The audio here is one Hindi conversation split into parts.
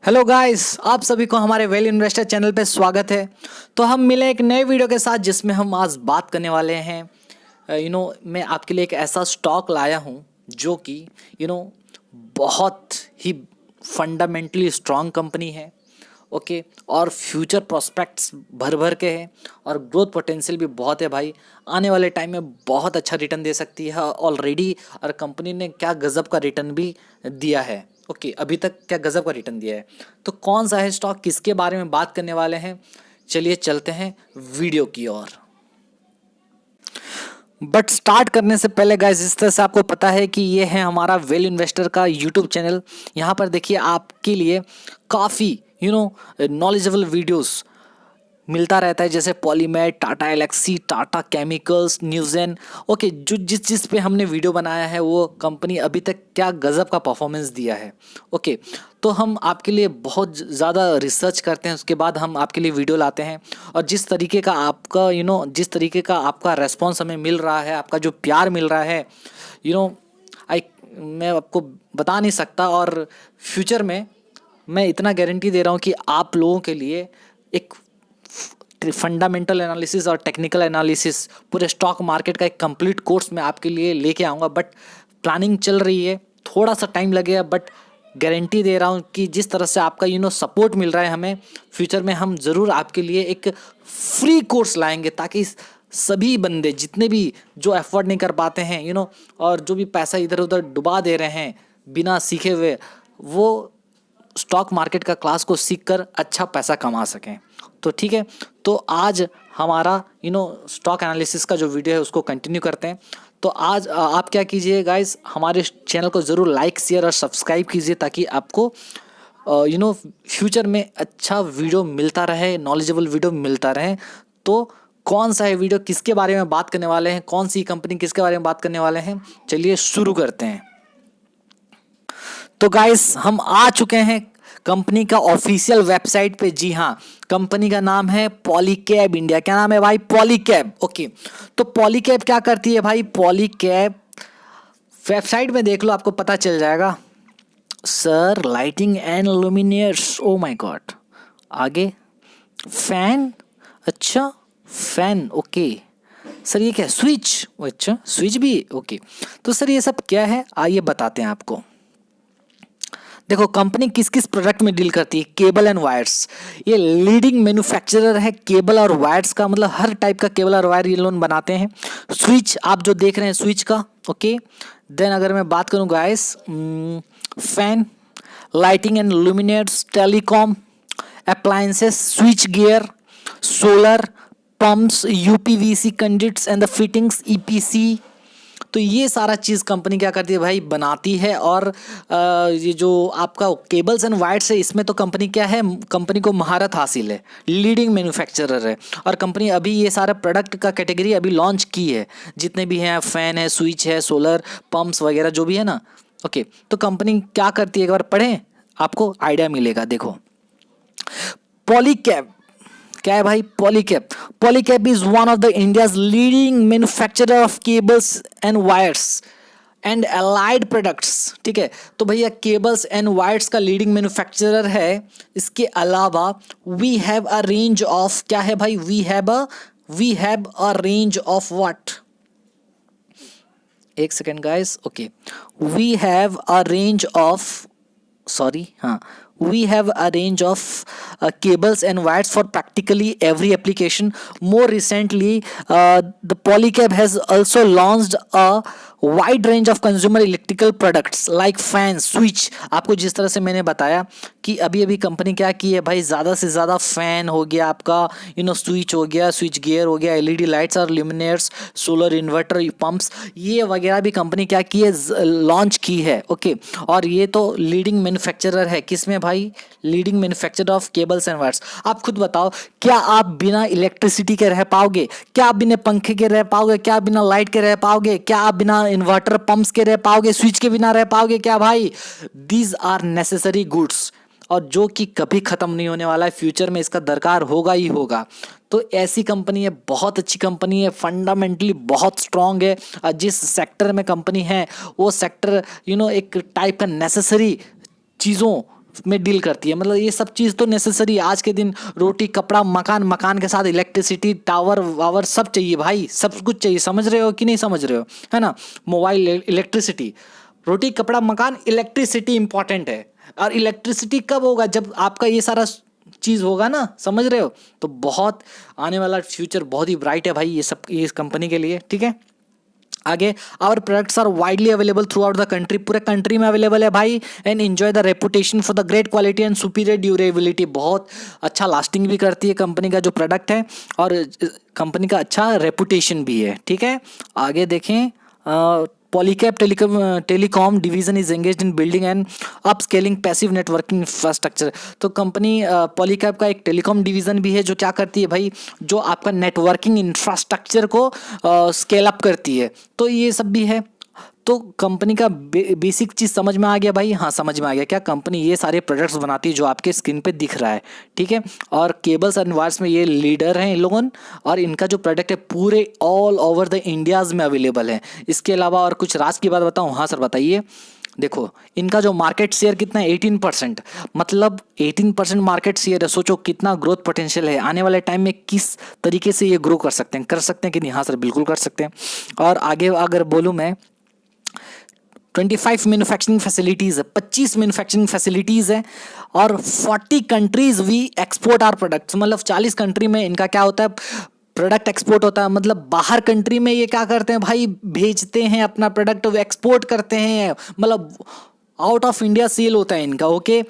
हेलो गाइस, आप सभी को हमारे वेल इन्वेस्टर चैनल पे स्वागत है। तो हम मिले एक नए वीडियो के साथ जिसमें हम आज बात करने वाले हैं। मैं आपके लिए एक ऐसा स्टॉक लाया हूँ जो कि यू नो बहुत ही फंडामेंटली स्ट्रांग कंपनी है। ओके, और फ्यूचर प्रोस्पेक्ट्स भर भर के हैं और ग्रोथ पोटेंशियल भी बहुत है भाई। आने वाले टाइम में बहुत अच्छा रिटर्न दे सकती है ऑलरेडी, और कंपनी ने क्या गज़ब का रिटर्न भी दिया है। ओके, अभी तक क्या गज़ब का रिटर्न दिया है। तो कौन सा है स्टॉक, किसके बारे में बात करने वाले हैं, चलिए चलते हैं वीडियो की ओर। बट स्टार्ट करने से पहले गाइस, जिस तरह से आपको पता है कि ये है हमारा वेल इन्वेस्टर का यूट्यूब चैनल। यहाँ पर देखिए आपके लिए काफ़ी नॉलेजेबल वीडियोस मिलता रहता है, जैसे पॉलीमेट, टाटा एलेक्सी, टाटा केमिकल्स, न्यूज़ेन। ओके, जो जिस चीज़ पे हमने वीडियो बनाया है वो कंपनी अभी तक क्या गज़ब का परफॉर्मेंस दिया है। ओके, तो हम आपके लिए बहुत ज़्यादा रिसर्च करते हैं, उसके बाद हम आपके लिए वीडियो लाते हैं। और जिस तरीके का आपका जिस तरीके का आपका रेस्पॉन्स हमें मिल रहा है, आपका जो प्यार मिल रहा है, यू नो आई मैं आपको बता नहीं सकता। और फ्यूचर में मैं इतना गारंटी दे रहा हूँ कि आप लोगों के लिए एक फंडामेंटल एनालिसिस और टेक्निकल एनालिसिस, पूरे स्टॉक मार्केट का एक कंप्लीट कोर्स मैं आपके लिए लेके आऊँगा। बट प्लानिंग चल रही है, थोड़ा सा टाइम लगेगा, बट गारंटी दे रहा हूँ कि जिस तरह से आपका सपोर्ट मिल रहा है हमें, फ्यूचर में हम ज़रूर आपके लिए एक फ्री कोर्स लाएंगे, ताकि सभी बंदे जितने भी जो एफर्ट नहीं कर पाते हैं और जो भी पैसा इधर उधर डुबा दे रहे हैं बिना सीखे हुए, वो स्टॉक मार्केट का क्लास को सीख कर अच्छा पैसा कमा सकें। तो ठीक है, तो आज हमारा स्टॉक एनालिसिस का जो वीडियो है उसको कंटिन्यू करते हैं। तो आज आप क्या कीजिए गाइस, हमारे चैनल को ज़रूर लाइक, शेयर और सब्सक्राइब कीजिए, ताकि आपको फ्यूचर में अच्छा वीडियो मिलता रहे, नॉलेजेबल वीडियो मिलता रहे। तो कौन सा है वीडियो, किसके बारे में बात करने वाले हैं, कौन सी कंपनी किसके बारे में बात करने वाले हैं, चलिए शुरू करते हैं। तो गाइस, हम आ चुके हैं कंपनी का ऑफिशियल वेबसाइट पे। जी हाँ, कंपनी का नाम है पॉलीकैब इंडिया। क्या नाम है भाई? पॉलीकैब। ओके, तो पॉलीकैब क्या करती है भाई? पॉलीकैब वेबसाइट में देख लो, आपको पता चल जाएगा। Sir, lighting and luminaires, oh my god. आगे फैन, अच्छा फैन, ओके। सर ये क्या, स्विच? अच्छा, स्विच भी, ओके। तो सर ये सब क्या है, आइए बताते हैं आपको। देखो, कंपनी किस किस प्रोडक्ट में डील करती है। केबल एंड वायर्स, ये लीडिंग मैन्युफैक्चरर है केबल और वायर्स का, मतलब हर टाइप का केबल और वायर ये लोग बनाते हैं। स्विच आप जो देख रहे हैं, स्विच का, ओके। देन अगर मैं बात करूँ guys, fan, lighting and luminaires, telecom, appliances, switch gear, solar, pumps, UPVC conducts and the fittings, EPC. तो ये सारा चीज़ कंपनी क्या करती है भाई, बनाती है। और ये जो आपका केबल्स एंड वायर्स है, इसमें तो कंपनी क्या है, कंपनी को महारत हासिल है, लीडिंग मैन्युफैक्चरर है। और कंपनी अभी ये सारा प्रोडक्ट का कैटेगरी अभी लॉन्च की है, जितने भी हैं, फैन है, स्विच है, सोलर पंप्स वगैरह जो भी है ना। ओके, तो कंपनी क्या करती है, एक बार पढ़ें, आपको आइडिया मिलेगा। देखो, पॉलीकैब क्या है भाई? Polycab, Polycab is one of the India's leading manufacturer of cables and wires and allied products. ठीक है, तो भैया केबल्स एंड वायर्स का लीडिंग मैन्युफैक्चरर है। इसके अलावा we have a range of, क्या है भाई? We have a range of what? एक second guys, okay. We have a range of, sorry, we have a range of cables and wires for practically every application. More recently, the Polycab has also launched a wide range of consumer electrical products like fans, switch। आपको जिस तरह से मैंने बताया कि अभी अभी कंपनी क्या की है भाई, ज़्यादा से ज़्यादा फैन हो गया आपका, स्विच हो गया, स्विच गियर हो गया, एलईडी लाइट्स और ल्यूमिनेट्स, सोलर इन्वर्टर, पंप्स, ये वगैरह भी कंपनी क्या की है, लॉन्च की है। ओके, और ये तो लीडिंग मैन्युफैक्चरर है किसमें भाई? Leading manufacturer of cables and wires. आप खुद बताओ, क्या आप बिना इलेक्ट्रिसिटी के रह पाओगे? क्या आप बिना पंखे के रह पाओगे? क्या आप बिना लाइट के रह पाओगे? क्या आप बिना इन्वर्टर पंप्स के रह पाओगे? स्विच के बिना रह पाओगे क्या भाई? दीज आर नेसेसरी गुड्स, और जो कि कभी ख़त्म नहीं होने वाला है, फ्यूचर में इसका दरकार होगा ही होगा। तो ऐसी कंपनी है, बहुत अच्छी कंपनी है, फंडामेंटली बहुत स्ट्रांग है। जिस सेक्टर में कंपनी है वो सेक्टर एक टाइप का नेसेसरी चीज़ों में डील करती है। मतलब ये सब चीज़ तो नेसेसरी आज के दिन, रोटी कपड़ा मकान, मकान के साथ इलेक्ट्रिसिटी टावर वावर सब चाहिए भाई, सब कुछ चाहिए। समझ रहे हो कि नहीं समझ रहे हो, है ना। मोबाइल, इलेक्ट्रिसिटी, रोटी कपड़ा मकान, इलेक्ट्रिसिटी इंपॉर्टेंट है। और इलेक्ट्रिसिटी कब होगा, जब आपका ये सारा चीज़ होगा ना, समझ रहे हो। तो बहुत आने वाला फ्यूचर बहुत ही ब्राइट है भाई ये सब, ये इस कंपनी के लिए, ठीक है। आगे, our products are widely available throughout the country, पूरे कंट्री में अवेलेबल है भाई। And enjoy the reputation for the great quality and superior durability, बहुत अच्छा लास्टिंग भी करती है कंपनी का जो प्रोडक्ट है, और कंपनी का अच्छा रेपुटेशन भी है, ठीक है। आगे देखें, Polycab telecom division is engaged in building and upscaling passive networking infrastructure. तो कंपनी पॉलीकैब का एक टेलीकॉम डिवीजन भी है जो क्या करती है भाई, जो आपका नेटवर्किंग इंफ्रास्ट्रक्चर को स्केल अप करती है। तो ये सब भी है। तो कंपनी का बेसिक चीज़ समझ में आ गया भाई। हाँ समझ में आ गया, क्या कंपनी ये सारे प्रोडक्ट्स बनाती है जो आपके स्क्रीन पे दिख रहा है, ठीक है। और केबल्स एंड वायर्स में ये लीडर हैं इन लोगों, और इनका जो प्रोडक्ट है पूरे ऑल ओवर द इंडियाज़ में अवेलेबल है। इसके अलावा और कुछ राज की बात बताऊँ? हाँ सर बताइए। देखो इनका जो मार्केट शेयर कितना है, 18%, मतलब 18% मार्केट शेयर है। सोचो कितना ग्रोथ पोटेंशियल है आने वाले टाइम में, किस तरीके से ये ग्रो कर सकते हैं कि नहीं? हाँ सर बिल्कुल कर सकते हैं। और आगे अगर बोलूँ मैं, 25 मैन्युफैक्चरिंग फैसिलिटीज़ है, 25 मैन्युफैक्चरिंग फैसिलिटीज़ है, और 40 countries we export our products, मतलब 40 कंट्री में इनका क्या होता है, प्रोडक्ट एक्सपोर्ट होता है। मतलब बाहर कंट्री में ये क्या करते हैं भाई, भेजते हैं अपना प्रोडक्ट, एक्सपोर्ट करते हैं, मतलब आउट ऑफ इंडिया सेल होता है इनका, ओके।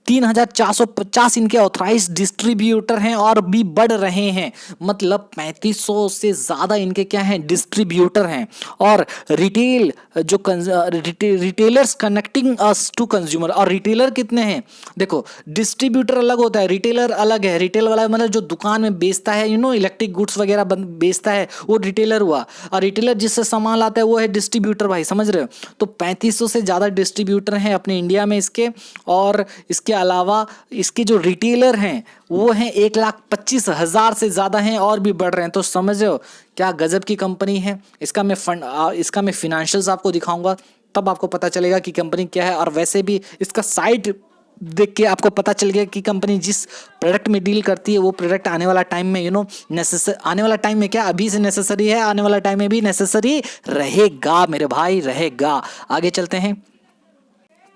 3,450 इनके ऑथराइज डिस्ट्रीब्यूटर हैं और भी बढ़ रहे हैं, मतलब 3500 से ज़्यादा इनके क्या हैं, डिस्ट्रीब्यूटर हैं। और रिटेल जो retailers connecting us to consumer, और रिटेलर कितने हैं? देखो डिस्ट्रीब्यूटर अलग होता है, रिटेलर अलग है। रिटेल वाला मतलब जो दुकान में बेचता है, इलेक्ट्रिक गुड्स वगैरह बेचता है, वो रिटेलर हुआ। और रिटेलर जिससे सामान लाता है वो है डिस्ट्रीब्यूटर भाई, समझ रहे हो। तो 3500 से ज़्यादा डिस्ट्रीब्यूटर हैं अपने इंडिया में इसके, और इसके अलावा इसके जो रिटेलर हैं वो हैं 1,25,000 से ज़्यादा हैं, और भी बढ़ रहे हैं। तो समझ रहे हो क्या गजब की कंपनी है। इसका मैं फिनेंशियल्स आपको दिखाऊंगा, तब आपको पता चलेगा कि कंपनी क्या है। और वैसे भी इसका साइट देख के आपको पता चल गया कि कंपनी जिस प्रोडक्ट में डील करती है वो प्रोडक्ट आने वाला टाइम में आने वाला टाइम में क्या अभी से नेसेसरी है, आने वाला टाइम में भी नेसेसरी रहेगा मेरे भाई, रहेगा। आगे चलते हैं।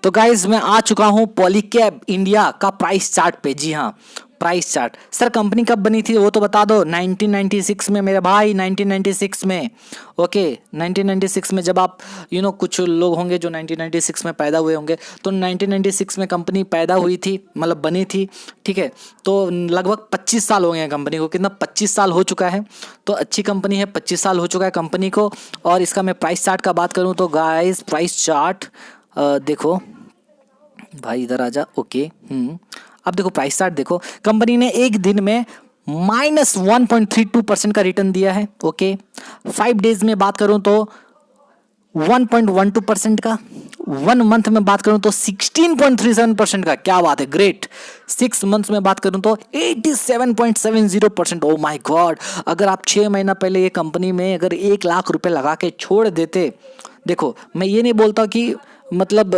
तो गाइज मैं आ चुका हूँ पॉलीकैब इंडिया का प्राइस चार्ट पे। जी हाँ, प्राइस चार्ट। सर कंपनी कब बनी थी वो तो बता दो। 1996 में मेरे भाई, 1996 में, ओके। 1996 में जब आप कुछ लोग होंगे जो 1996 में पैदा हुए होंगे, तो 1996 में कंपनी पैदा हुई थी, मतलब बनी थी, ठीक है। तो लगभग 25 साल हो गए हैं कंपनी को। कितना? 25 साल हो चुका है। तो अच्छी कंपनी है, 25 साल हो चुका है कंपनी को। और इसका मैं प्राइस चार्ट का बात करूँ तो गाइज प्राइस चार्ट देखो भाई, इधर आजा, ओके। अब देखो प्राइस चार्ट देखो, कंपनी ने एक दिन में -1.32% का रिटर्न दिया है, ओके। 5 डेज में बात करूं तो 1.12% का, 1 मंथ में बात करूं तो 16.37% का, क्या बात है, ग्रेट। 6 मंथ्स में बात करूं तो 87.70%। ओ माय गॉड, अगर आप 6 महीना पहले ये कंपनी में अगर 1 लाख रुपए लगा के छोड़ देते, देखो मैं ये नहीं बोलता कि मतलब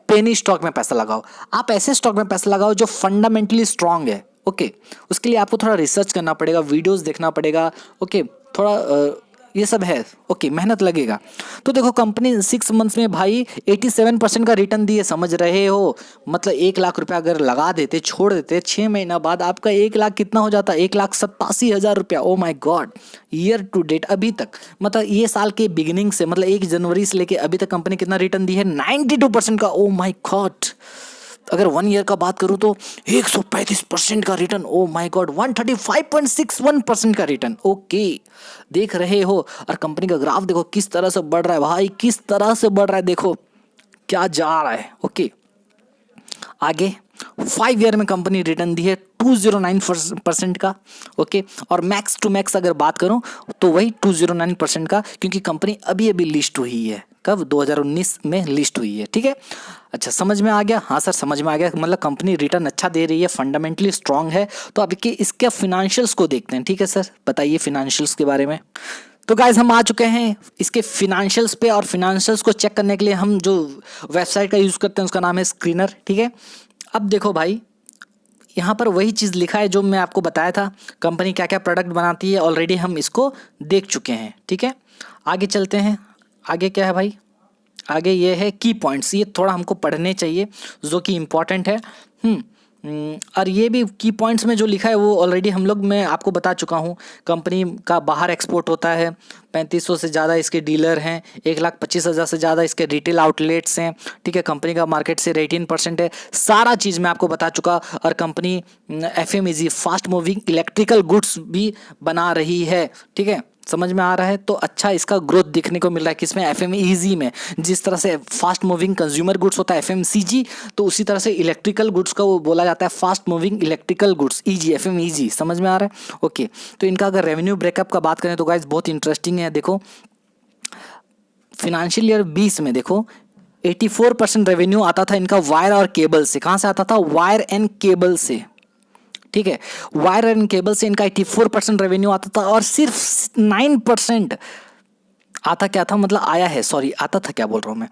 पेनी स्टॉक में पैसा लगाओ, आप ऐसे स्टॉक में पैसा लगाओ जो फंडामेंटली स्ट्रांग है, ओके। उसके लिए आपको थोड़ा रिसर्च करना पड़ेगा, वीडियोस देखना पड़ेगा, ओके। थोड़ा ये सब है, ओके, मेहनत लगेगा। तो देखो कंपनी 6 मंथ्स में भाई 87% का रिटर्न दिए, समझ रहे हो। मतलब 1 लाख रुपया अगर लगा देते, छोड़ देते, 6 महीना बाद आपका 1 लाख कितना हो जाता? 1,87,000 रुपया। Oh my god, year to date अभी तक, मतलब ये साल के बिगिनिंग से, मतलब 1 जनवरी से लेके अभी तक कंपनी कितना रिटर्न दी है? 92% का। ओ माय गॉड, अगर 1 ईयर का बात करूं तो 135% का रिटर्न। ओ माय गॉड, 135.61% का रिटर्न, ओके। देख रहे हो। और कंपनी का ग्राफ देखो किस तरह से बढ़ रहा है भाई, किस तरह से बढ़ रहा है, देखो क्या जा रहा है, ओके। आगे 5 ईयर में कंपनी रिटर्न दी है 209% का, ओके। और मैक्स टू मैक्स अगर बात करूं तो वही 209% का, क्योंकि कंपनी अभी अभी लिस्ट हुई है। कब? 2019 में लिस्ट हुई है, ठीक है। अच्छा समझ में आ गया? हाँ सर समझ में आ गया, मतलब कंपनी रिटर्न अच्छा दे रही है, फंडामेंटली स्ट्रांग है। तो अब इसके फिनेंशियल्स को देखते हैं, ठीक है सर, बताइए फिनेंशियल्स के बारे में। तो गाइज हम आ चुके हैं इसके फिनेंशियल्स पे, और फिनेंशियल्स को चेक करने के लिए हम जो वेबसाइट का यूज़ करते हैं उसका नाम है स्क्रीनर, ठीक है। अब देखो भाई, यहाँ पर वही चीज़ लिखा है जो मैं आपको बताया था, कंपनी क्या क्या प्रोडक्ट बनाती है, ऑलरेडी हम इसको देख चुके हैं, ठीक है। आगे चलते हैं, आगे क्या है भाई, आगे ये है की पॉइंट्स, ये थोड़ा हमको पढ़ने चाहिए जो कि इम्पॉर्टेंट है। और ये भी की पॉइंट्स में जो लिखा है वो ऑलरेडी हम लोग, मैं आपको बता चुका हूँ। कंपनी का बाहर एक्सपोर्ट होता है, 3500 से ज़्यादा इसके डीलर हैं, 1,25,000 से ज़्यादा इसके रिटेल आउटलेट्स हैं, ठीक है। कंपनी का मार्केट शेयर 18% है, सारा चीज़ मैं आपको बता चुका। और company FMEG fast moving electrical goods भी बना रही है, ठीक है। समझ में आ रहा है? तो अच्छा इसका ग्रोथ देखने को मिल रहा है किसमें, FMEG में। जिस तरह से फास्ट मूविंग कंज्यूमर गुड्स होता है FMCG, तो उसी तरह से इलेक्ट्रिकल गुड्स का वो बोला जाता है fast moving electrical goods, EG, FMEG। समझ में आ रहा है? ओके। तो इनका अगर रेवेन्यू ब्रेकअप का बात करें तो गाइस बहुत इंटरेस्टिंग है। देखो फिनेंशियल ईयर 20 में देखो 84% रेवेन्यू आता था इनका वायर और केबल से। कहाँ से आता था? वायर एंड केबल से, ठीक है। वायर एंड केबल से इनका 84% रेवेन्यू आता था, और सिर्फ 9% आता क्या था, मतलब आया है, सॉरी आता था क्या बोल रहा हूँ मैं।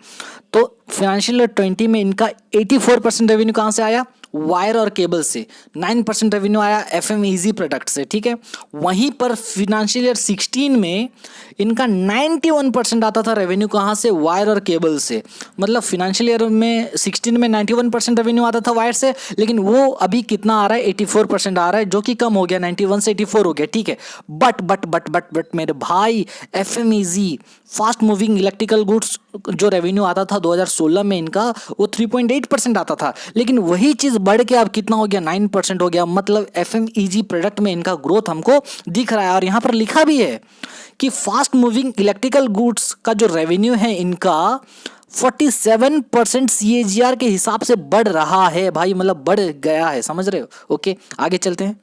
तो फाइनेंशियल ईयर 20 में इनका 84% रेवेन्यू कहाँ से आया? वायर और केबल से। 9% रेवेन्यू आया FMEG प्रोडक्ट से, ठीक है। वहीं पर फिनेंशियल ईयर 16 में इनका 91% आता था रेवेन्यू, कहाँ से? वायर और केबल से। मतलब फिनेंशियल ईयर में 16 में 91% रेवेन्यू आता था वायर से, लेकिन वो अभी कितना आ रहा है? 84% आ रहा है, जो कि कम हो गया, 91 से 84 हो गया, ठीक है। बट मेरे भाई, FMEG fast moving electrical goods जो रेवेन्यू आता था 2016 में इनका, वो 3.8% आता था, लेकिन वही चीज़ बढ़ के अब कितना हो गया? 9% हो गया। मतलब FMEG प्रोडक्ट में इनका ग्रोथ हमको दिख रहा है। और यहाँ पर लिखा भी है कि फास्ट मूविंग इलेक्ट्रिकल गुड्स का जो रेवेन्यू है इनका 47% CAGR के हिसाब से बढ़ रहा है भाई, मतलब बढ़ गया है, समझ रहे हो? ओके, आगे चलते हैं।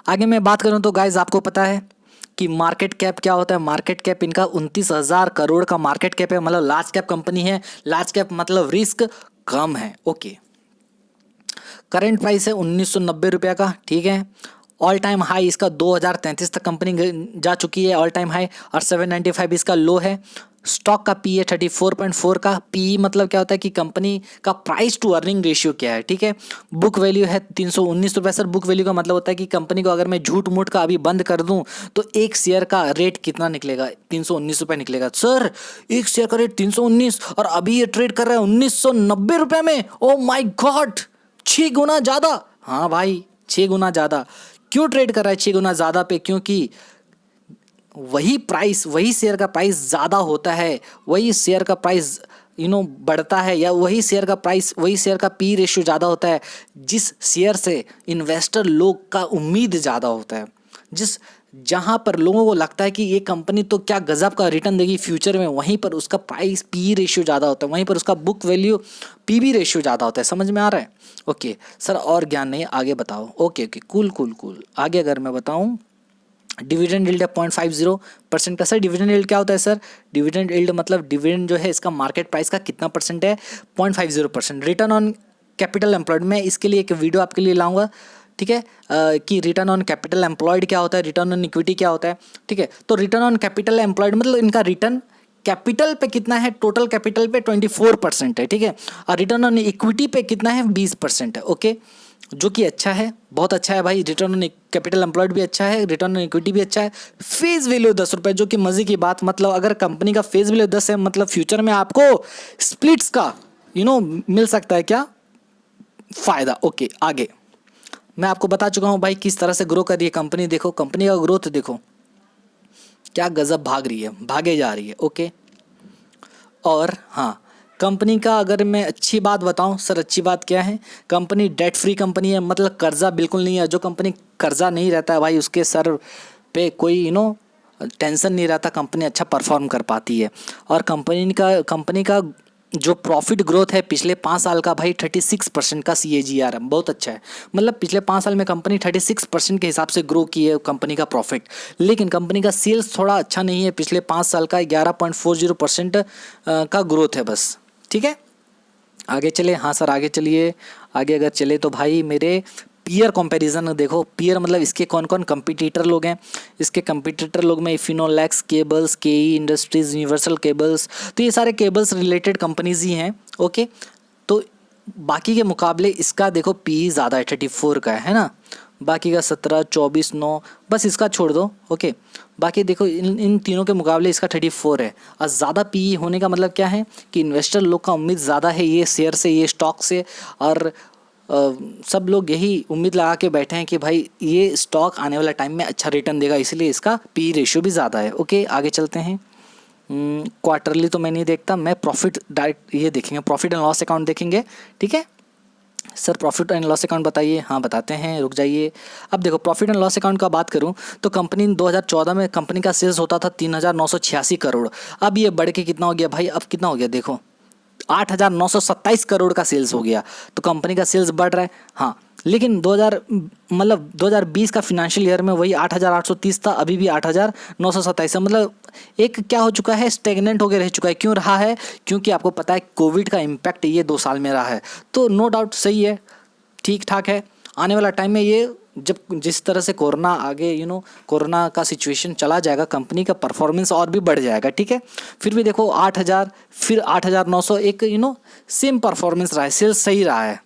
आगे मैं बात करूं तो गाइज आपको पता है कि मार्केट कैप क्या होता है। मार्केट कैप इनका 29,000 करोड़ का मार्केट कैप है, मतलब लार्ज कैप कंपनी है। लार्ज कैप मतलब रिस्क कम है, ओके। करंट प्राइस है 1990 रुपये का, ठीक है। ऑल टाइम हाई इसका 2033 तक कंपनी जा चुकी है, ऑल टाइम हाई। और 795 इसका लो है। स्टॉक का पी है 34.4 का। पी मतलब क्या होता है कि कंपनी का प्राइस टू अर्निंग रेशियो क्या है, ठीक है। बुक वैल्यू है 319 रुपये। सर बुक वैल्यू का मतलब होता है कि कंपनी को अगर मैं झूठ मूठ का अभी बंद कर दूं तो एक शेयर का रेट कितना निकलेगा? 319 रुपये निकलेगा। सर एक शेयर का रेट 319 और अभी ये ट्रेड कर रहा है 1990 रुपये में। ओ माई गॉड, 6 गुना ज़्यादा। हाँ भाई, 6 गुना ज़्यादा। क्यों ट्रेड कर रहा है 6 गुना ज़्यादा पे? क्योंकि वही प्राइस, वही शेयर का प्राइस ज़्यादा होता है, वही शेयर का प्राइस बढ़ता है, या वही शेयर का प्राइस, वही शेयर का पी रेशियो ज़्यादा होता है जिस शेयर से इन्वेस्टर लोग का उम्मीद ज़्यादा होता है। जहाँ पर लोगों को लगता है कि ये कंपनी तो क्या गजब का रिटर्न देगी फ्यूचर में, वहीं पर उसका प्राइस पी रेशियो ज़्यादा होता है, वहीं पर उसका बुक वैल्यू PB रेशियो ज़्यादा होता है। समझ में आ रहा है? ओके सर, और ज्ञान नहीं, आगे बताओ। Okay, cool. आगे अगर मैं बताऊँ, डिविडेंड यील्ड है 0.50% का। सर डिविडेंड यील्ड क्या होता है? सर डिविडेंड यील्ड मतलब डिविडेंड जो है इसका मार्केट प्राइस का कितना परसेंट है? 0.50%। रिटर्न ऑन कैपिटल एम्प्लॉयड, मैं इसके लिए एक वीडियो आपके लिए लाऊंगा, ठीक है, कि रिटर्न ऑन कैपिटल एम्प्लॉयड क्या होता है, रिटर्न ऑन इक्विटी क्या होता है, ठीक है। तो रिटर्न ऑन कैपिटल एम्प्लॉयड मतलब इनका रिटर्न कैपिटल पे कितना है? टोटल कैपिटल पे 24% है, ठीक है। और रिटर्न ऑन इक्विटी पे कितना है? 20% है, ओके, जो कि अच्छा है, बहुत अच्छा है भाई। रिटर्न ऑन कैपिटल एम्प्लॉयड भी अच्छा है, रिटर्न ऑन इक्विटी भी अच्छा है। फेस वैल्यू 10 रुपये, जो कि मजे की बात, मतलब अगर कंपनी का फेस वैल्यू 10 है, मतलब फ्यूचर में आपको स्प्लिट्स का मिल सकता है क्या? फायदा। ओके, आगे मैं आपको बता चुका हूँ भाई किस तरह से ग्रो कर रही है कंपनी। देखो कंपनी का ग्रोथ देखो, क्या गजब भाग रही है, भागे जा रही है, ओके। और हाँ, कंपनी का अगर मैं अच्छी बात बताऊं, सर अच्छी बात क्या है? कंपनी डेट फ्री कंपनी है, मतलब कर्जा बिल्कुल नहीं है। जो कंपनी कर्जा नहीं रहता है भाई, उसके सर पे कोई टेंशन नहीं रहता, कंपनी अच्छा परफॉर्म कर पाती है। और कंपनी का जो प्रॉफिट ग्रोथ है पिछले 5 साल का भाई 36% का CAGR है, बहुत अच्छा है। मतलब पिछले 5 साल में कंपनी 36% के हिसाब से ग्रो की है कंपनी का प्रॉफिट। लेकिन कंपनी का सेल्स थोड़ा अच्छा नहीं है, पिछले 5 साल का 11.40% का ग्रोथ है बस, ठीक है। आगे चले, हाँ सर आगे चलिए। आगे अगर चले तो भाई मेरे पीयर कंपैरिजन देखो, पीयर मतलब इसके कौन कौन कंपटीटर लोग हैं। इसके कंपटीटर लोग में फिनोलेक्स केबल्स, केई इंडस्ट्रीज, यूनिवर्सल केबल्स, तो ये सारे केबल्स रिलेटेड कंपनीज ही हैं। ओके, तो बाकी के मुकाबले इसका देखो पी ज़्यादा है, 34 का है ना, बाकी का 17, 24, 9, बस इसका छोड़ दो। ओके, बाकी देखो इन तीनों के मुकाबले इसका 34 है। और ज़्यादा पी होने का मतलब क्या है कि इन्वेस्टर लोग का उम्मीद ज़्यादा है ये शेयर से, ये स्टॉक से, और सब लोग यही उम्मीद लगा के बैठे हैं कि भाई ये स्टॉक आने वाला टाइम में अच्छा रिटर्न देगा, इसलिए इसका पी रेशियो भी ज़्यादा है। ओके, आगे चलते हैं। क्वार्टरली तो मैं नहीं देखता, मैं प्रॉफिट डायरेक्ट ये देखेंगे, प्रॉफिट एंड लॉस अकाउंट देखेंगे। ठीक है sir, profit and loss account बताइए। हाँ बताते हैं, रुक जाइए। अब देखो प्रॉफिट एंड लॉस अकाउंट का बात करूं तो कंपनी 2014 में कंपनी का सेल्स होता था 3,986 करोड़। अब ये बढ़ के कितना हो गया भाई, अब कितना हो गया देखो, 8,927 करोड़ का सेल्स हो गया। तो कंपनी का सेल्स बढ़ रहा है। हाँ, लेकिन 2020 का फिनेंशियल ईयर में वही 8,830 था, अभी भी 8,927 है। मतलब एक क्या हो चुका है, स्टेगनेंट होकर रह चुका है। क्यों रहा है? क्योंकि आपको पता है कोविड का इम्पैक्ट ये 2 साल में रहा है। तो नो डाउट सही है, ठीक ठाक है। आने वाला टाइम में ये जब जिस तरह से कोरोना आगे कोरोना का सिचुएशन चला जाएगा, कंपनी का परफॉर्मेंस और भी बढ़ जाएगा। ठीक है, फिर भी देखो 8,000 फिर 8,900 एक सेम परफॉर्मेंस रहा है, सेल्स सही रहा है।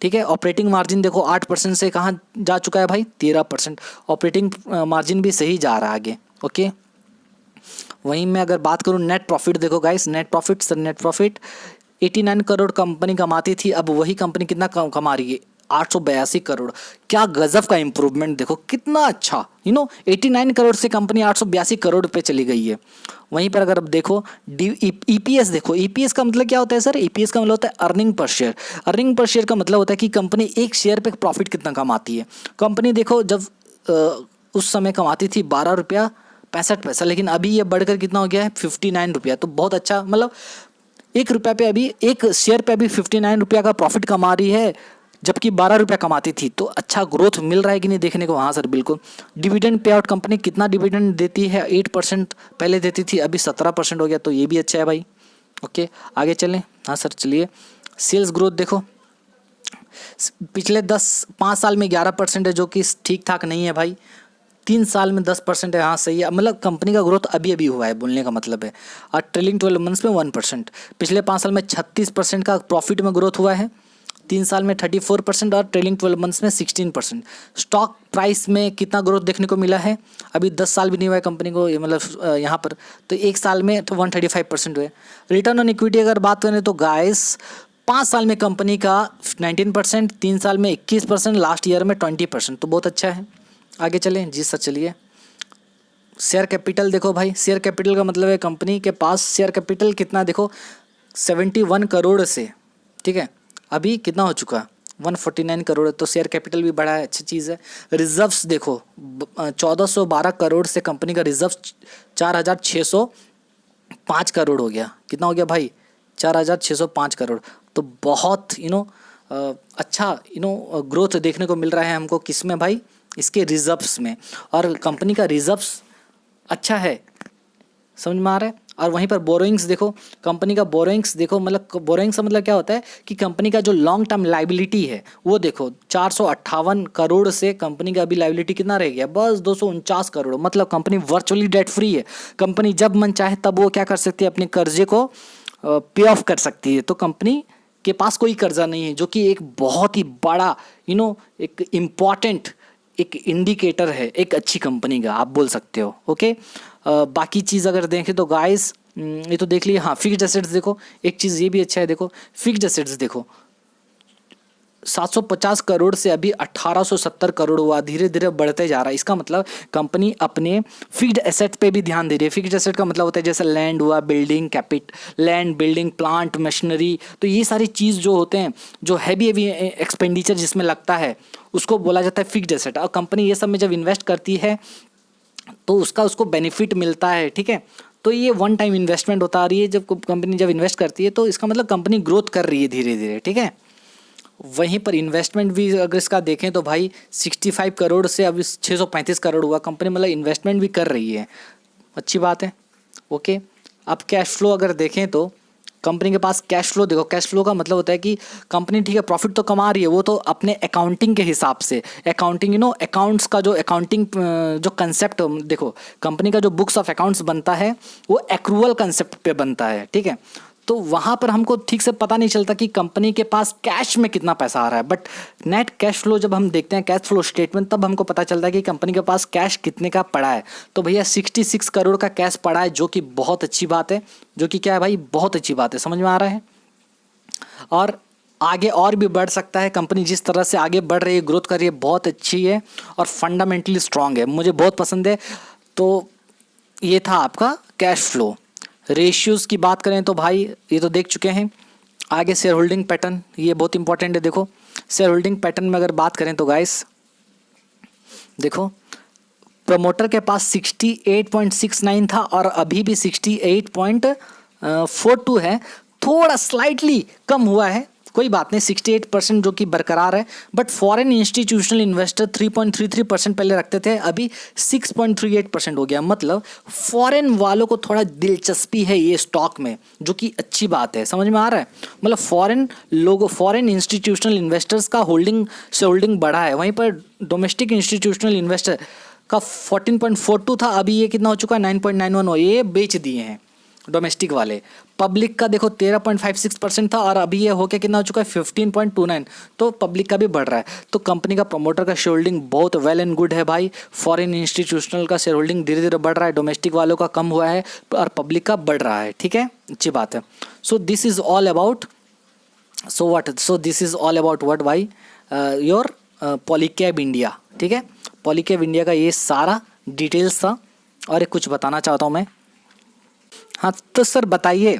ठीक है, ऑपरेटिंग मार्जिन देखो 8% से कहाँ जा चुका है भाई, 13%। ऑपरेटिंग मार्जिन भी सही जा रहा है आगे। ओके, वहीं मैं अगर बात करूँ नेट प्रॉफिट, देखो guys net profit 89 crore company कमाती थी, अब वही कंपनी कितना कमा रही है, 882 करोड़। क्या गजब का इंप्रूवमेंट, देखो कितना अच्छा 89 करोड़ से कंपनी 882 करोड़ पे चली गई है। वहीं पर अगर अब देखो ईपीएस, देखो ईपीएस का मतलब क्या होता है सर? ईपीएस का मतलब होता है earning per share. Earning per share का मतलब होता है कि कंपनी एक शेयर पे प्रॉफिट कितना कमाती है। कंपनी देखो जब उस समय कमाती थी 12 रुपया 65 पैसा, लेकिन अभी ये बढ़कर कितना हो गया है, 59 रुपया। तो बहुत अच्छा, मतलब 1 रुपया पे अभी, एक शेयर पे अभी 59 रुपया का प्रॉफिट कमा रही है, जबकि 12 रुपया कमाती थी। तो अच्छा ग्रोथ मिल रहा है कि नहीं देखने को। हाँ सर बिल्कुल। डिविडेंड पे आउट कंपनी कितना डिविडेंड देती है, 8% पहले देती थी, अभी 17% हो गया, तो ये भी अच्छा है भाई। ओके, आगे चलें। हाँ सर चलिए। सेल्स ग्रोथ देखो पिछले 5 साल में 11% है, जो कि ठीक ठाक नहीं है भाई। 3 साल में 10% है, हाँ सही है। मतलब कंपनी का ग्रोथ अभी अभी हुआ है, बोलने का मतलब है। और ट्रेलिंग 12 मंथ्स में 1%। पिछले 5 साल में 36% का प्रॉफिट में ग्रोथ हुआ है, 3 साल में 34% और ट्रेलिंग 12 मंथ्स में 16%। स्टॉक प्राइस में कितना ग्रोथ देखने को मिला है, अभी 10 साल भी नहीं हुआ है कंपनी को, ये मतलब यहाँ पर तो 1 साल में तो 135% हुए। रिटर्न ऑन इक्विटी अगर बात करें तो गाइस 5 साल में कंपनी का 19%, 3 साल में 21%, लास्ट ईयर में 20%, तो बहुत अच्छा है। आगे चलें। जी सर चलिए। शेयर कैपिटल देखो भाई, शेयर कैपिटल का मतलब है कंपनी के पास शेयर कैपिटल कितना, देखो 71 करोड़ से, ठीक है, अभी कितना हो चुका, 149 करोड़ है। तो शेयर कैपिटल भी बढ़ा है, अच्छी चीज़ है। रिजर्व्स देखो 1412 करोड़ से कंपनी का रिजर्व 4605 करोड़ हो गया। कितना हो गया भाई, 4605 करोड़। तो बहुत अच्छा ग्रोथ देखने को मिल रहा है हमको, किस में भाई, इसके रिजर्व्स में। और कंपनी का रिजर्व्स अच्छा है, समझ में आ रहा है। और वहीं पर बोरोइंग्स देखो, कंपनी का बोरोइंग्स देखो, मतलब बोरोइंग्स का मतलब क्या होता है कि कंपनी का जो लॉन्ग टर्म लाइबिलिटी है वो देखो 458 करोड़ से कंपनी का अभी लाइबिलिटी कितना रह गया, बस 249 करोड़। मतलब कंपनी वर्चुअली डेट फ्री है। कंपनी जब मन चाहे तब वो क्या कर सकती है, अपने कर्जे को पे ऑफ कर सकती है। तो कंपनी के पास कोई कर्जा नहीं है, जो कि एक बहुत ही बड़ा एक इम्पॉर्टेंट एक इंडिकेटर है एक अच्छी कंपनी का, आप बोल सकते हो। ओके, बाकी चीज़ अगर देखें तो गाइस ये तो देख लिए। हाँ, फिक्स्ड एसेट्स देखो, एक चीज़ ये भी अच्छा है, देखो फिक्स्ड एसेट्स देखो 750 करोड़ से अभी 1870 करोड़ हुआ, धीरे धीरे बढ़ते जा रहा है। इसका मतलब कंपनी अपने फिक्स्ड एसेट पे भी ध्यान दे रही है। फिक्स्ड एसेट का मतलब होता है जैसे लैंड हुआ, लैंड, बिल्डिंग, प्लांट, मशीनरी, तो ये सारी चीज़ जो होते हैं, जो हैवी एक्सपेंडिचर जिसमें लगता है, उसको बोला जाता है फिक्स्ड एसेट। और कंपनी ये सब में जब इन्वेस्ट करती है तो उसको बेनिफिट मिलता है। ठीक है, तो ये वन टाइम इन्वेस्टमेंट होता आ रही है। जब कंपनी जब इन्वेस्ट करती है तो इसका मतलब कंपनी ग्रोथ कर रही है धीरे धीरे। ठीक है, वहीं पर इन्वेस्टमेंट भी अगर इसका देखें तो भाई 65 करोड़ से अभी 635 करोड़ हुआ। कंपनी मतलब इन्वेस्टमेंट भी कर रही है, अच्छी बात है। ओके, अब कैश फ्लो अगर देखें तो कंपनी के पास कैश फ्लो, देखो कैश फ्लो का मतलब होता है कि कंपनी ठीक है प्रॉफिट तो कमा रही है, वो तो अपने अकाउंटिंग के हिसाब से, अकाउंटिंग अकाउंट्स का जो अकाउंटिंग जो कंसेप्ट, देखो कंपनी का जो बुक्स ऑफ अकाउंट्स बनता है वो एक्रूअल कंसेप्ट पे बनता है, ठीक है। तो वहाँ पर हमको ठीक से पता नहीं चलता कि कंपनी के पास कैश में कितना पैसा आ रहा है, बट नेट कैश फ्लो जब हम देखते हैं, कैश फ्लो स्टेटमेंट, तब हमको पता चलता है कि कंपनी के पास कैश कितने का पड़ा है। तो भैया 66 करोड़ का कैश पड़ा है, जो कि बहुत अच्छी बात है, जो कि क्या है भाई, बहुत अच्छी बात है, समझ में आ रहा है। और आगे और भी बढ़ सकता है, कंपनी जिस तरह से आगे बढ़ रही है, ग्रोथ कर रही है, बहुत अच्छी है और फंडामेंटली स्ट्रांग है, मुझे बहुत पसंद है। तो ये था आपका कैश फ्लो। रेशियोज़ की बात करें तो भाई ये तो देख चुके हैं। आगे शेयर होल्डिंग पैटर्न, ये बहुत इंपॉर्टेंट है। देखो शेयर होल्डिंग पैटर्न में अगर बात करें तो गाइस देखो, प्रमोटर के पास 68.69 था और अभी भी 68.42 है, थोड़ा स्लाइटली कम हुआ है, कोई बात नहीं, 68% जो कि बरकरार है। बट फॉरेन इंस्टीट्यूशनल इन्वेस्टर 3.33% पहले रखते थे, अभी 6.38% हो गया। मतलब फॉरेन वालों को थोड़ा दिलचस्पी है ये स्टॉक में, जो कि अच्छी बात है, समझ में आ रहा है। मतलब फॉरेन लोगों, फॉरेन इंस्टीट्यूशनल इन्वेस्टर्स का होल्डिंग से होल्डिंग बढ़ा है, वहीं पर डोमेस्टिक इंस्टीट्यूशनल इन्वेस्टर का 14.42 था, अभी ये कितना हो चुका है, 9.91 हो, ये बेच दिए हैं डोमेस्टिक वाले। पब्लिक का देखो 13.56% था और अभी ये होके कितना हो चुका है, 15.29, तो पब्लिक का भी बढ़ रहा है। तो कंपनी का प्रमोटर का शेयर होल्डिंग बहुत वेल एंड गुड है भाई। फॉरेन इंस्टीट्यूशनल का शेयर होल्डिंग धीरे धीरे बढ़ रहा है, डोमेस्टिक वालों का कम हुआ है और पब्लिक का बढ़ रहा है, ठीक है, अच्छी बात है। So this is all about, so this is all about what भाई, योर पॉलीकैब इंडिया, ठीक है। पॉलीकैब इंडिया का ये सारा डिटेल्स था और एक कुछ बताना चाहता हूँ मैं। हाँ तो सर बताइए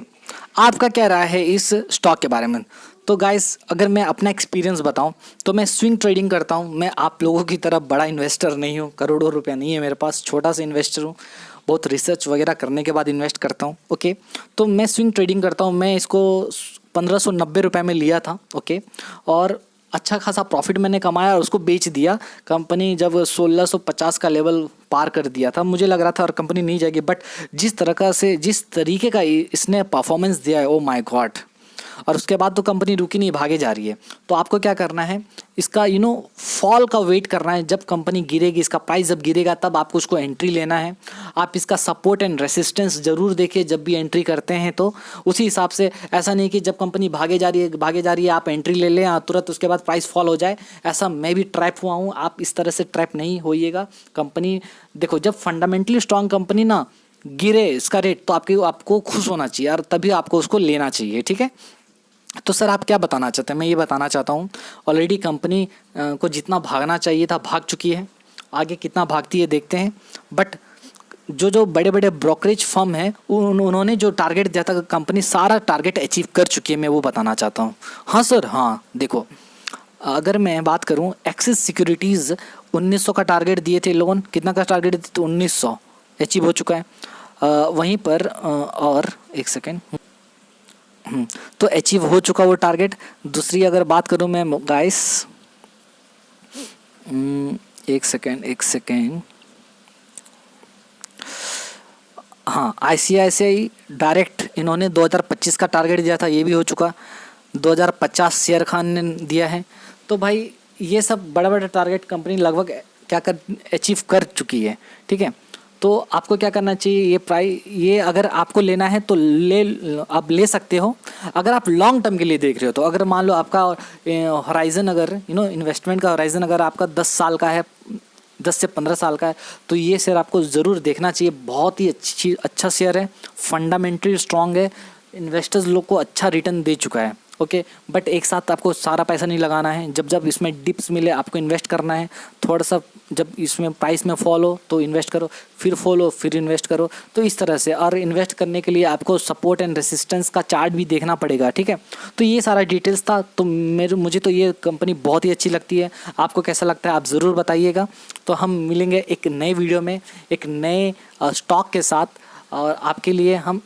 आपका क्या राय है इस स्टॉक के बारे में। तो गाइस अगर मैं अपना एक्सपीरियंस बताऊं तो मैं स्विंग ट्रेडिंग करता हूं, मैं आप लोगों की तरह बड़ा इन्वेस्टर नहीं हूं, करोड़ों रुपया नहीं है मेरे पास, छोटा सा इन्वेस्टर हूं, बहुत रिसर्च वगैरह करने के बाद इन्वेस्ट करता हूं, ओके। तो मैं स्विंग ट्रेडिंग करता हूं, मैं इसको 1590 रुपये में लिया था, ओके, और अच्छा खासा प्रॉफिट मैंने कमाया और उसको बेच दिया। कंपनी जब 1650 का लेवल पार कर दिया था, मुझे लग रहा था और कंपनी नहीं जाएगी, बट जिस तरीके का इसने परफॉर्मेंस दिया है, ओ माय गॉड। और उसके बाद तो कंपनी रुकी नहीं, भागे जा रही है। तो आपको क्या करना है, इसका फॉल का वेट करना है, जब कंपनी गिरेगी, इसका प्राइस जब गिरेगा तब आपको उसको एंट्री लेना है। आप इसका सपोर्ट एंड रेसिस्टेंस जरूर देखिए जब भी एंट्री करते हैं, तो उसी हिसाब से, ऐसा नहीं कि जब कंपनी भागे जा रही है आप एंट्री ले लें तुरंत, उसके बाद प्राइस फॉल हो जाए। ऐसा मैं भी ट्रैप हुआ हूँ, आप इस तरह से ट्रैप नहीं होइएगा। कंपनी देखो, जब फंडामेंटली स्ट्रांग कंपनी ना गिरे इसका रेट, तो आपको खुश होना चाहिए और तभी आपको उसको लेना चाहिए, ठीक है। तो सर आप क्या बताना चाहते हैं, मैं ये बताना चाहता हूँ, ऑलरेडी कंपनी को जितना भागना चाहिए था भाग चुकी है, आगे कितना भागती है देखते हैं। बट जो बड़े बड़े ब्रोकरेज फर्म हैं उन्होंने जो टारगेट दिया था, कंपनी सारा टारगेट अचीव कर चुकी है, मैं वो बताना चाहता हूँ। हाँ सर, हाँ देखो, अगर मैं बात करूँ, एक्सिस सिक्योरिटीज़ 1900 का टारगेट दिए थे लोन, कितना का टारगेट दिए थे, 1900 अचीव हो चुका है। वहीं पर और एक सेकेंड, तो अचीव हो चुका वो टारगेट। दूसरी अगर बात करूं मैं गाइस, एक सेकेंड, हाँ, ICICI डायरेक्ट इन्होंने 2025 का टारगेट दिया था, ये भी हो चुका। 2050 शेयर खान ने दिया है। तो भाई ये सब बड़ा बड़ा टारगेट कंपनी लगभग क्या कर अचीव कर चुकी है, ठीक है। तो आपको क्या करना चाहिए, ये अगर आपको लेना है तो आप ले सकते हो, अगर आप लॉन्ग टर्म के लिए देख रहे हो। तो अगर मान लो आपका होराइजन, अगर इन्वेस्टमेंट का होराइजन अगर आपका 10 साल का है, 10 से 15 साल का है, तो ये शेयर आपको ज़रूर देखना चाहिए। बहुत ही अच्छा शेयर है, फंडामेंटली स्ट्रॉन्ग है, इन्वेस्टर्स लोग को अच्छा रिटर्न दे चुका है, ओके। बट एक साथ आपको सारा पैसा नहीं लगाना है, जब जब इसमें डिप्स मिले आपको इन्वेस्ट करना है थोड़ा सा, जब इसमें प्राइस में फॉल हो तो इन्वेस्ट करो, फिर फॉल हो फिर इन्वेस्ट करो, तो इस तरह से। और इन्वेस्ट करने के लिए आपको सपोर्ट एंड रेसिस्टेंस का चार्ट भी देखना पड़ेगा, ठीक है। तो ये सारा डिटेल्स था। तो मुझे तो ये कंपनी बहुत ही अच्छी लगती है, आपको कैसा लगता है आप ज़रूर बताइएगा। तो हम मिलेंगे एक नए वीडियो में एक नए स्टॉक के साथ, और आपके लिए हम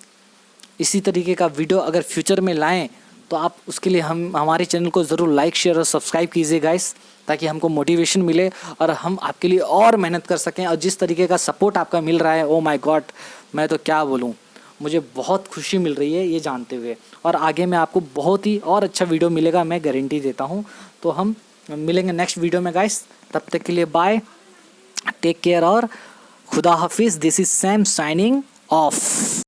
इसी तरीके का वीडियो अगर फ्यूचर में लाएं तो आप उसके लिए हमारे चैनल को ज़रूर लाइक शेयर और सब्सक्राइब कीजिए गाइस, ताकि हमको मोटिवेशन मिले और हम आपके लिए और मेहनत कर सकें। और जिस तरीके का सपोर्ट आपका मिल रहा है, ओ माय गॉड, मैं तो क्या बोलूँ, मुझे बहुत खुशी मिल रही है ये जानते हुए। और आगे में आपको बहुत ही और अच्छा वीडियो मिलेगा, मैं गारंटी देता हूँ। तो हम मिलेंगे नेक्स्ट वीडियो में गाइस, तब तक के लिए बाय, टेक केयर और खुदा हाफिज़। This is Sam signing off.